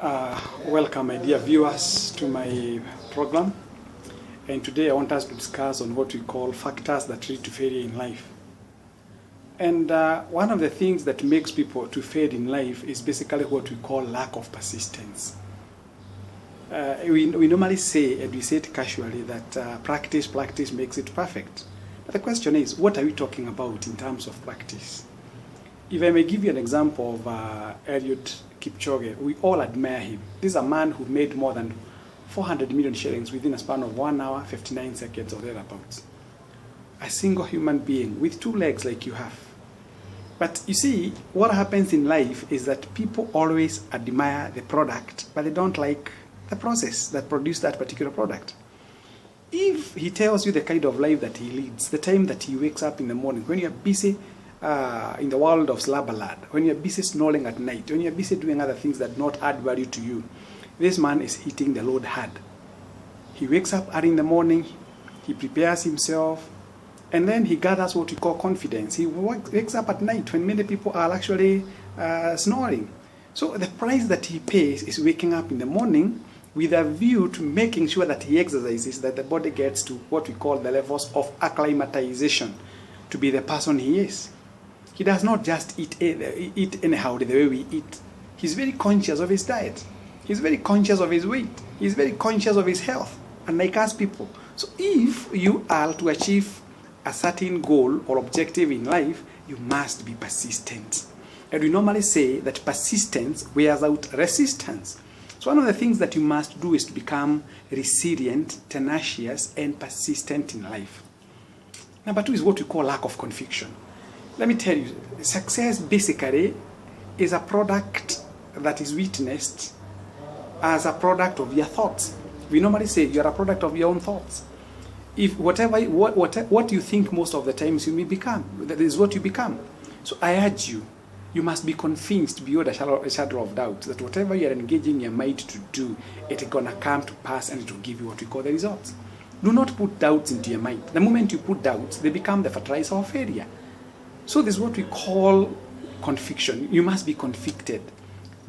Welcome, my dear viewers, to my program. And today I want us to discuss on what we call factors that lead to failure in life. And one of the things that makes people to fail in life is basically what we call lack of persistence. We normally say, and we say it casually, that practice makes it perfect. But the question is, what are we talking about in terms of practice? If I may give you an example of Eliud Kipchoge, we all admire him. This is a man who made more than 400 million shillings within a span of 1 hour, 59 seconds or thereabouts. A single human being with 2 legs like you have. But you see, what happens in life is that people always admire the product, but they don't like the process that produced that particular product. If he tells you the kind of life that he leads, the time that he wakes up in the morning, when you're busy in the world of slabberlad, when you're busy snoring at night, when you're busy doing other things that not add value to you, this man is hitting the load hard. He wakes up early in the morning, he prepares himself, and then he gathers what we call confidence. He wakes up at night when many people are actually snoring. So the price that he pays is waking up in the morning with a view to making sure that he exercises, that the body gets to what we call the levels of acclimatization to be the person he is. He does not just eat anyhow the way we eat. He's very conscious of his diet. He's very conscious of his weight. He's very conscious of his health, unlike us people. So if you are to achieve a certain goal or objective in life, you must be persistent. And we normally say that persistence wears out resistance. So one of the things that you must do is to become resilient, tenacious, and persistent in life. Number 2 is what we call lack of conviction. Let me tell you, success basically is a product that is witnessed as a product of your thoughts. We normally say you're a product of your own thoughts. If what you think most of the times you may become, that is what you become. So I urge you, you must be convinced beyond a shadow of doubt that whatever you are engaging your mind to do, it is going to come to pass and it will give you what we call the results. Do not put doubts into your mind. The moment you put doubts, they become the fertilizer of failure. So this is what we call conviction. You must be convicted.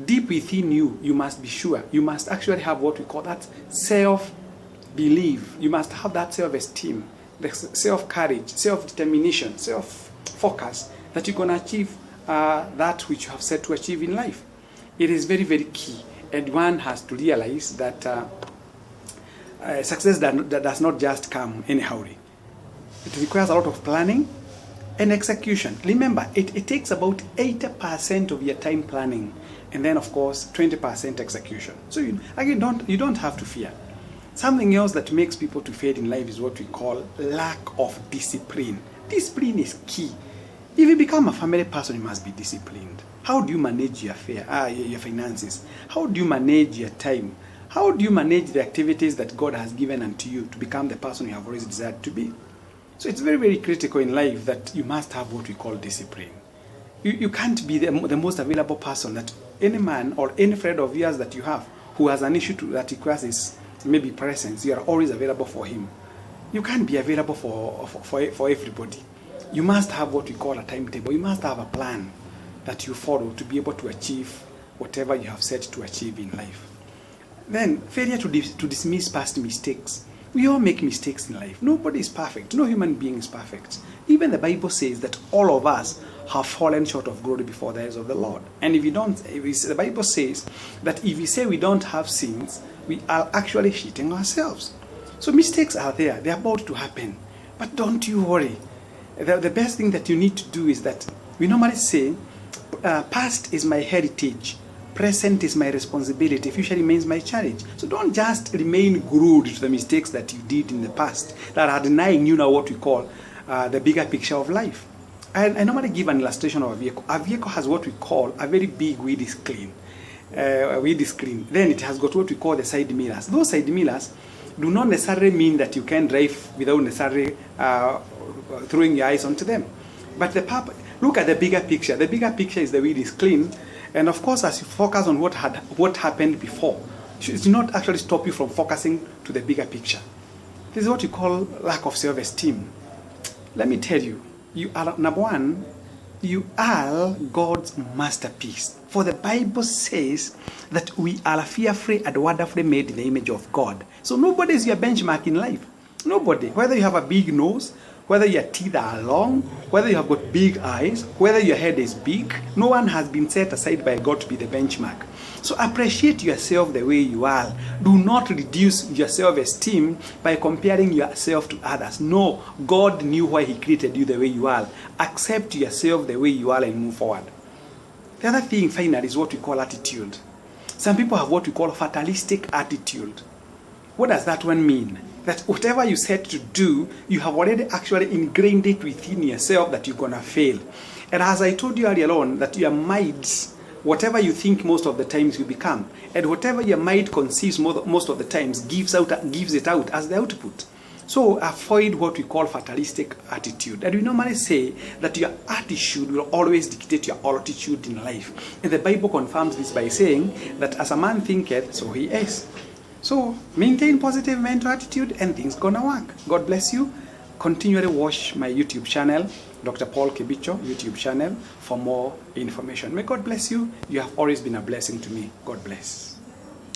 Deep within you, you must be sure. You must actually have what we call that self-belief. You must have that self-esteem, the self-courage, self-determination, self-focus that you're going to achieve that which you have set to achieve in life. It is very, very key. And one has to realize that success that does not just come anyhow. It requires a lot of planning and execution. Remember, it takes about 80% of your time planning, and then of course 20% execution. So you don't have to fear. Something else that makes people to fail in life is what we call lack of discipline. Discipline is key. If you become a family person, you must be disciplined. How do you manage your finances? How do you manage your time? How do you manage the activities that God has given unto you to become the person you have always desired to be? So it's very, very critical in life that you must have what we call discipline. You can't be the most available person that any man or any friend of yours that you have who has an issue that requires his maybe presence, you are always available for him. You can't be available for everybody. You must have what we call a timetable. You must have a plan that you follow to be able to achieve whatever you have set to achieve in life. Then, failure to dismiss past mistakes. We all make mistakes in life. Nobody is perfect. No human being is perfect. Even the Bible says that all of us have fallen short of glory before the eyes of the Lord. And the Bible says that if we say we don't have sins, we are actually cheating ourselves. So mistakes are there. They're about to happen. But don't you worry. The best thing that you need to do is that we normally say, past is my heritage. Present is my responsibility. Future remains my challenge. So don't just remain glued to the mistakes that you did in the past that are denying you now what we call the bigger picture of life. I normally give an illustration of a vehicle. A vehicle has what we call a very big windscreen. Then it has got what we call the side mirrors. Those side mirrors do not necessarily mean that you can drive without necessarily throwing your eyes onto them. But look at the bigger picture. The bigger picture is the windscreen. And of course, as you focus on what happened before, it should not actually stop you from focusing to the bigger picture. This is what you call lack of self-esteem. Let me tell you, you are, number one, you are God's masterpiece. For the Bible says that we are fearfully and wonderfully made in the image of God. So nobody is your benchmark in life. Nobody. Whether you have a big nose, whether your teeth are long, whether you have got big eyes, whether your head is big, no one has been set aside by God to be the benchmark. So appreciate yourself the way you are. Do not reduce your self-esteem by comparing yourself to others. No, God knew why He created you the way you are. Accept yourself the way you are and move forward. The other thing, finally, is what we call attitude. Some people have what we call fatalistic attitude. What does that one mean? That whatever you set to do, you have already actually ingrained it within yourself that you're going to fail. And as I told you earlier on, that your minds, whatever you think most of the times you become. And whatever your mind conceives most of the times gives it out as the output. So avoid what we call fatalistic attitude. And we normally say that your attitude will always dictate your altitude in life. And the Bible confirms this by saying that as a man thinketh, so he is. So maintain positive mental attitude and things gonna work. God bless you. Continually watch my YouTube channel, Dr. Paul Kibicho YouTube channel, for more information. May God bless you. You have always been a blessing to me. God bless.